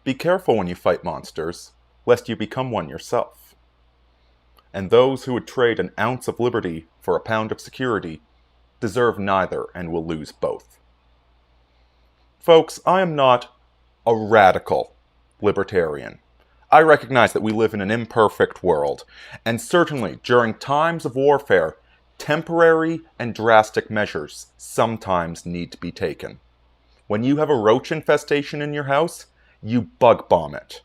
Be careful when you fight monsters, lest you become one yourself. And those who would trade an ounce of liberty for a pound of security deserve neither and will lose both. Folks, I am not a radical libertarian. I recognize that we live in an imperfect world, and certainly during times of warfare, temporary and drastic measures sometimes need to be taken. When you have a roach infestation in your house, you bug bomb it.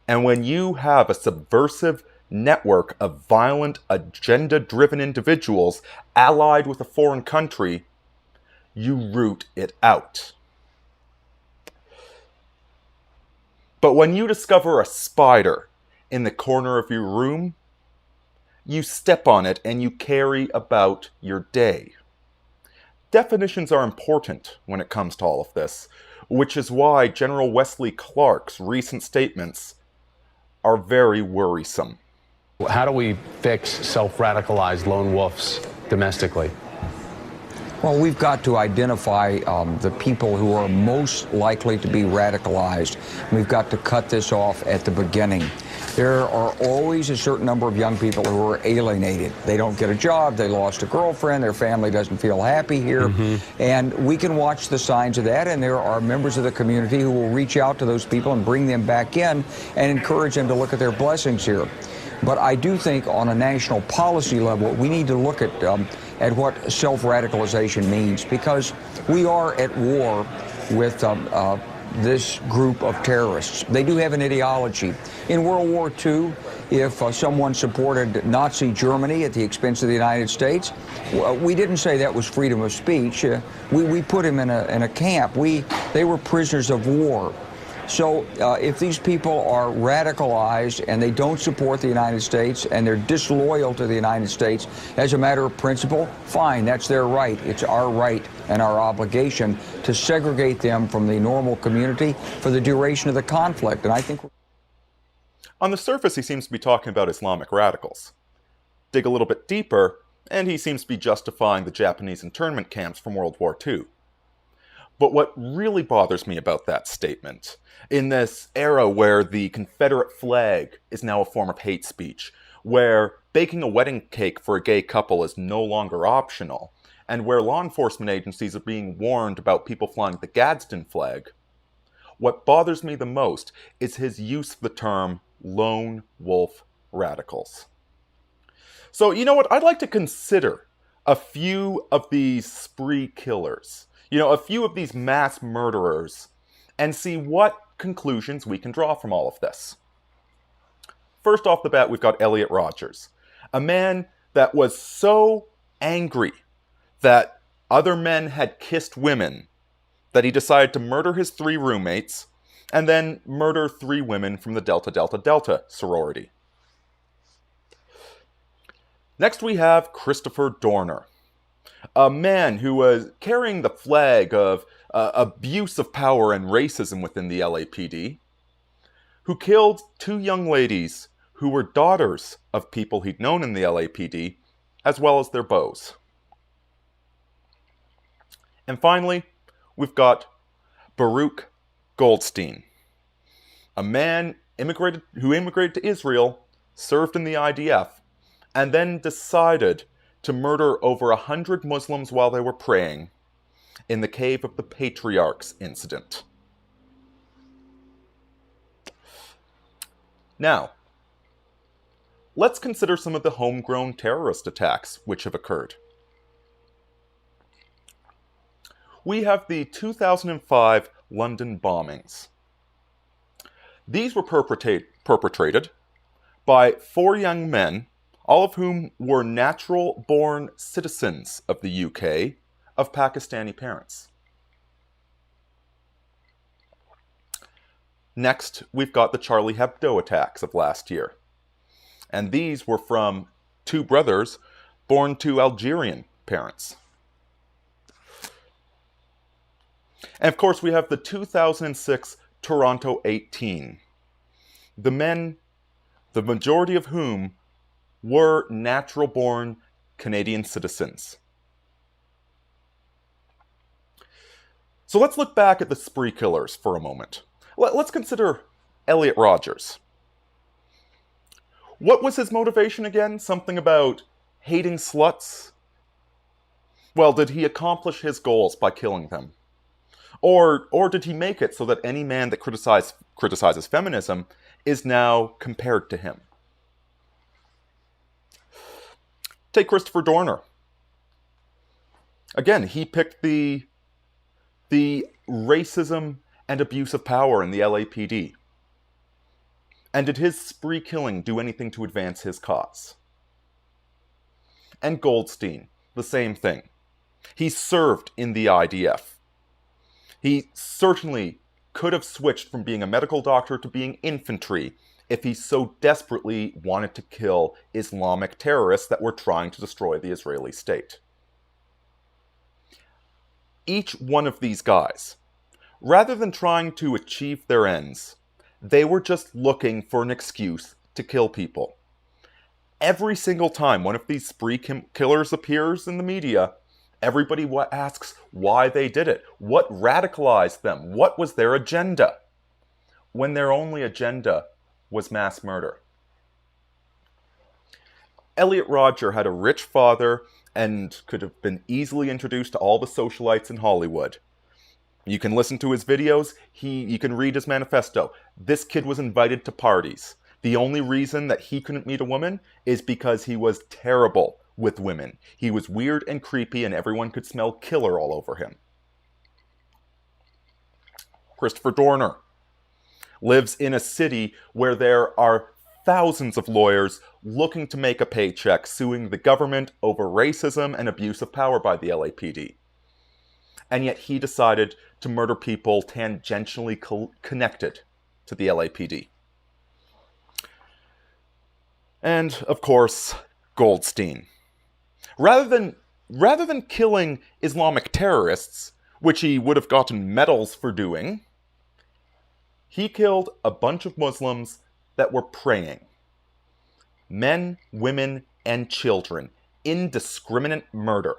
And when you have a subversive network of violent, agenda-driven individuals allied with a foreign country, you root it out. But when you discover a spider in the corner of your room, you step on it and you carry about your day. Definitions are important when it comes to all of this, which is why General Wesley Clark's recent statements are very worrisome. How do we fix self-radicalized lone wolves domestically? Well, we've got to identify the people who are most likely to be radicalized. We've got to cut this off at the beginning. There are always a certain number of young people who are alienated. They don't get a job, they lost a girlfriend, their family doesn't feel happy here. And we can watch the signs of that, and there are members of the community who will reach out to those people and bring them back in and encourage them to look at their blessings here. But I do think on a national policy level, we need to look at what self-radicalization means, because we are at war with this group of terrorists. They do have an ideology. In World War II, if someone supported Nazi Germany at the expense of the United States, we didn't say that was freedom of speech. We put him in a camp. They were prisoners of war. So if these people are radicalized and they don't support the United States and they're disloyal to the United States as a matter of principle, fine, that's their right. It's our right and our obligation to segregate them from the normal community for the duration of the conflict. And I think on the surface, he seems to be talking about Islamic radicals. Dig a little bit deeper, and he seems to be justifying the Japanese internment camps from World War II. But what really bothers me about that statement, in this era where the Confederate flag is now a form of hate speech, where baking a wedding cake for a gay couple is no longer optional, and where law enforcement agencies are being warned about people flying the Gadsden flag, what bothers me the most is his use of the term lone wolf radicals. So, you know what? I'd like to consider a few of these spree killers, a few of these mass murderers, and see what conclusions we can draw from all of this. First off the bat, we've got Elliot Rodgers, a man that was so angry that other men had kissed women that he decided to murder his 3 roommates and then murder 3 women from the Delta Delta Delta sorority. Next we have Christopher Dorner, a man who was carrying the flag of abuse of power and racism within the LAPD, who killed 2 young ladies who were daughters of people he'd known in the LAPD, as well as their beaux. And finally, we've got Baruch Goldstein, a man who immigrated to Israel, served in the IDF, and then decided to murder over 100 Muslims while they were praying in the Cave of the Patriarchs incident. Now, let's consider some of the homegrown terrorist attacks which have occurred. We have the 2005 London bombings. These were perpetrated by 4 young men, all of whom were natural-born citizens of the UK of Pakistani parents. Next, we've got the Charlie Hebdo attacks of last year. And these were from 2 brothers born to Algerian parents. And of course, we have the 2006 Toronto 18. The men, the majority of whom were natural-born Canadian citizens. So let's look back at the spree killers for a moment. Let's consider Elliot Rodgers. What was his motivation again? Something about hating sluts? Well, did he accomplish his goals by killing them? Or did he make it so that any man that criticizes feminism is now compared to him? Take Christopher Dorner. Again, he picked the racism and abuse of power in the LAPD. And did his spree killing do anything to advance his cause? And Goldstein, the same thing. He served in the IDF. He certainly could have switched from being a medical doctor to being infantry if he so desperately wanted to kill Islamic terrorists that were trying to destroy the Israeli state. Each one of these guys, rather than trying to achieve their ends, they were just looking for an excuse to kill people. Every single time one of these spree killers appears in the media, everybody asks why they did it. What radicalized them? What was their agenda? When their only agenda was mass murder. Elliot Rodger had a rich father and could have been easily introduced to all the socialites in Hollywood. You can listen to his videos, you can read his manifesto. This kid was invited to parties. The only reason that he couldn't meet a woman is because he was terrible with women. He was weird and creepy and everyone could smell killer all over him. Christopher Dorner lives in a city where there are thousands of lawyers looking to make a paycheck suing the government over racism and abuse of power by the LAPD. And yet he decided to murder people tangentially connected to the LAPD. And, of course, Goldstein. Rather than killing Islamic terrorists, which he would have gotten medals for doing, he killed a bunch of Muslims that were praying. Men, women, and children. Indiscriminate murder.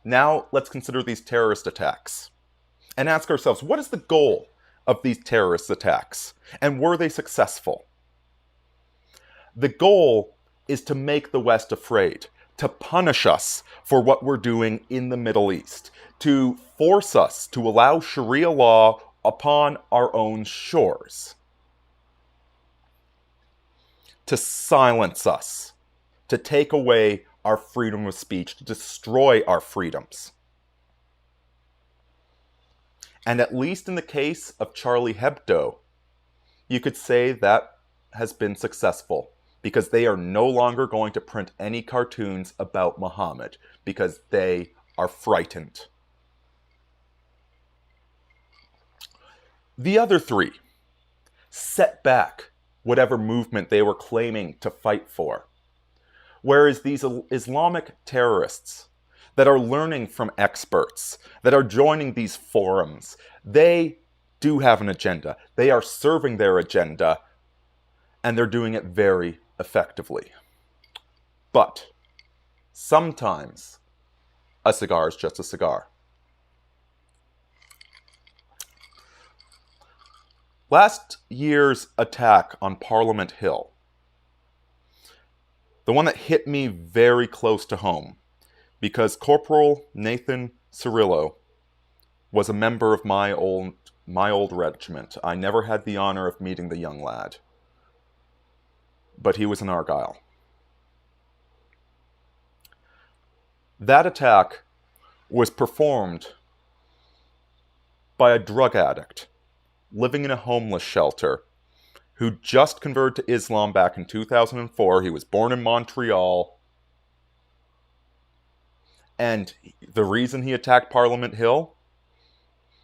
Now, let's consider these terrorist attacks and ask ourselves, what is the goal of these terrorist attacks? And were they successful? The goal is to make the West afraid, to punish us for what we're doing in the Middle East, to force us to allow Sharia law upon our own shores, to silence us, to take away our freedom of speech, to destroy our freedoms. And at least in the case of Charlie Hebdo, you could say that has been successful, because they are no longer going to print any cartoons about Muhammad, because they are frightened. The other three set back whatever movement they were claiming to fight for. Whereas these Islamic terrorists that are learning from experts, that are joining these forums, they do have an agenda. They are serving their agenda, and they're doing it very effectively. But sometimes a cigar is just a cigar. Last year's attack on Parliament Hill, the one that hit me very close to home, because Corporal Nathan Cirillo was a member of my old regiment. I never had the honor of meeting the young lad, but he was in Argyll. That attack was performed by a drug addict living in a homeless shelter who just converted to Islam back in 2004. He was born in Montreal. And the reason he attacked Parliament Hill?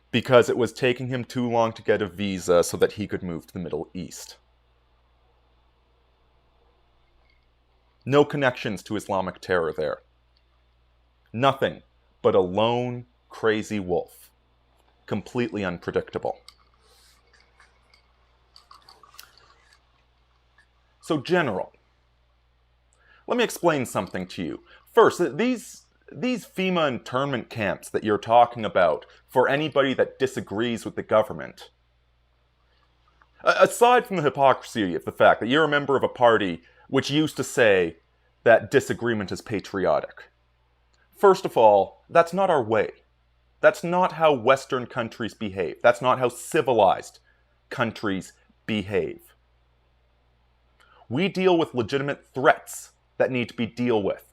Because it was taking him too long to get a visa so that he could move to the Middle East. No connections to Islamic terror there. Nothing but a lone, crazy wolf. Completely unpredictable. So, General, let me explain something to you. First, these These FEMA internment camps that you're talking about for anybody that disagrees with the government, aside from the hypocrisy of the fact that you're a member of a party which used to say that disagreement is patriotic, first of all, that's not our way. That's not how Western countries behave. That's not how civilized countries behave. We deal with legitimate threats that need to be dealt with.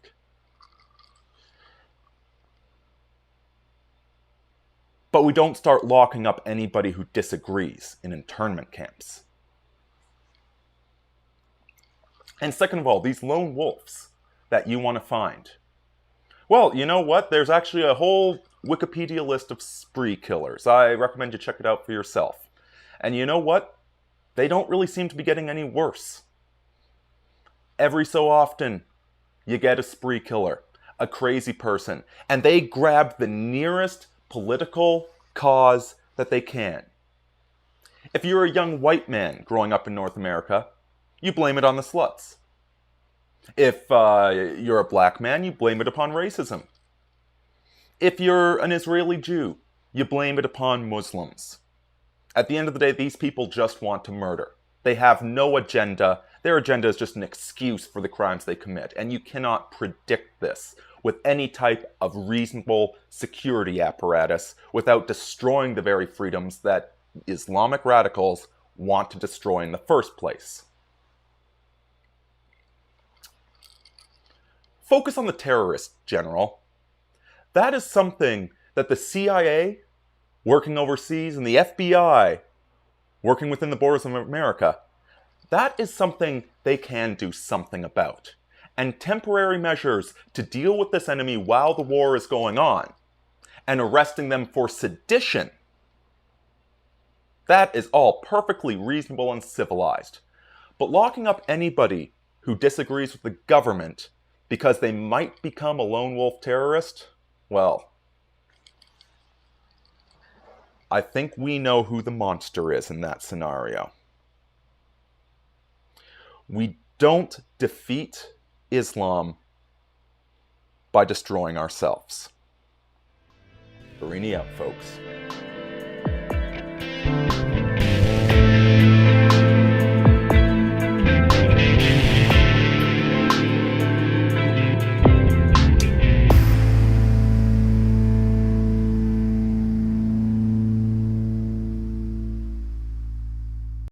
But we don't start locking up anybody who disagrees in internment camps. And second of all, these lone wolves that you want to find. Well, you know what? There's actually a whole Wikipedia list of spree killers. I recommend you check it out for yourself. And you know what? They don't really seem to be getting any worse. Every so often, you get a spree killer, a crazy person, and they grab the nearest political cause that they can. If you're a young white man growing up in North America, you blame it on the sluts. If you're a black man, you blame it upon racism. If you're an Israeli Jew, you blame it upon Muslims. At the end of the day, these people just want to murder. They have no agenda. Their agenda is just an excuse for the crimes they commit. And you cannot predict this with any type of reasonable security apparatus without destroying the very freedoms that Islamic radicals want to destroy in the first place. Focus on the terrorists, General. That is something that the CIA, working overseas, and the FBI, working within the borders of America, that is something they can do something about. And temporary measures to deal with this enemy while the war is going on, and arresting them for sedition, that is all perfectly reasonable and civilized. But locking up anybody who disagrees with the government because they might become a lone wolf terrorist, well, I think we know who the monster is in that scenario. We don't defeat Islam by destroying ourselves. Aurini out, folks.